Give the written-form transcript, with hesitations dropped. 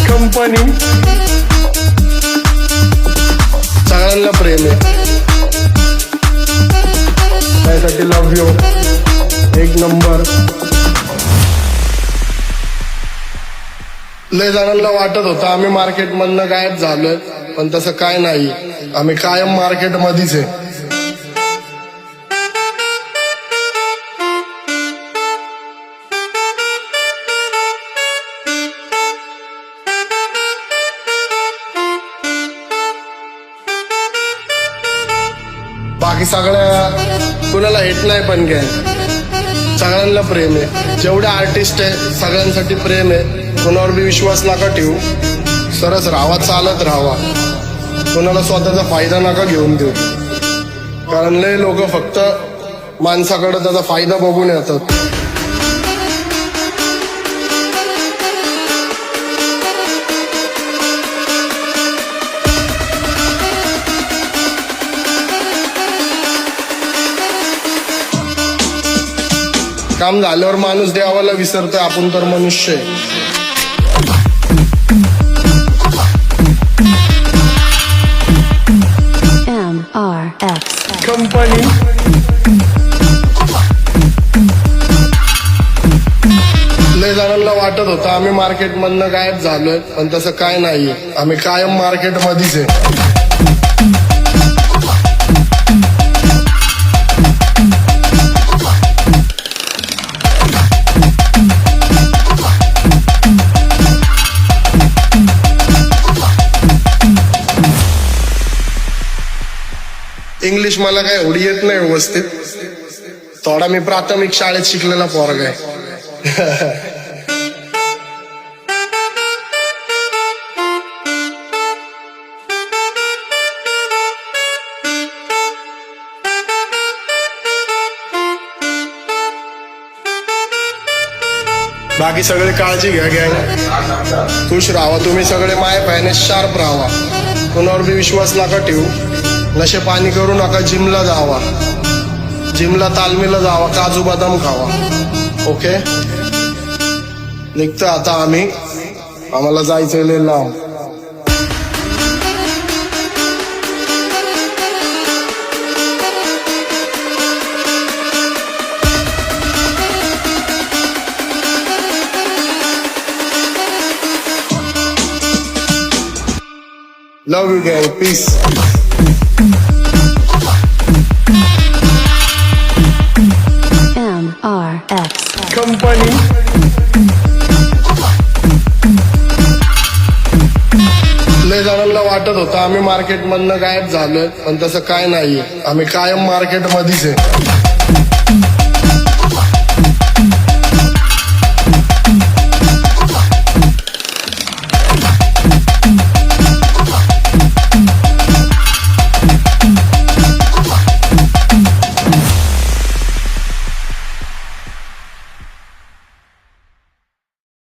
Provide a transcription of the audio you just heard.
Company सगळ्यांना प्रेम आहे, त्यासाठी लव्ह यू. एक नंबर. लय जणांना वाटत होतं आम्ही मार्केटमधनं गायब झालोय, पण तसं काय नाही. आम्ही कायम मार्केटमध्येच आहे. बाकी सगळ्या कुणाला हेट नाही, पण काय सगळ्यांना प्रेम आहे. जेवढे आर्टिस्ट आहे सगळ्यांसाठी प्रेम आहे. कोणावर बी विश्वास नका ठेवू, सरस राहावा, चालत राहावा. कोणाला स्वतःचा फायदा नका घेऊन देऊ, कारण लय लोक फक्त माणसाकडे त्याचा फायदा बघून येतात. काम झाल्यावर माणूस देवाला विसरतोय, आपण तर मनुष्य आहे. कंपनी लय जणांना वाटत होतं आम्ही मार्केटमधनं गायब झालोय, पण तसं काय नाही. आम्ही कायम मार्केटमध्येच आहे. इंग्लिश मला काय एवढी येत नाही व्यवस्थित. थोडा मी प्राथमिक शाळेत शिकलेला पोरगा आहे. बाकी सगळे काळजी घ्या, गँग. खुश राहा तुम्ही सगळे. माय पायाने शार्प राहावा. कोणावर बी विश्वास नका ठेवू. नशे पाणी करू नका. जिमला जावा, जिमला तालमीला जावा, काजू बदाम खावा. ओके, निघतो आता आम्ही. आम्हाला जायचंय लय लांब. लव यू गँग. पीस. कंपनी लय जणांना वाटत होतं आम्ही मार्केटमधनं गायब झालोय, पण तसं काय नाही. आम्ही कायम मार्केटमध्येच आहे.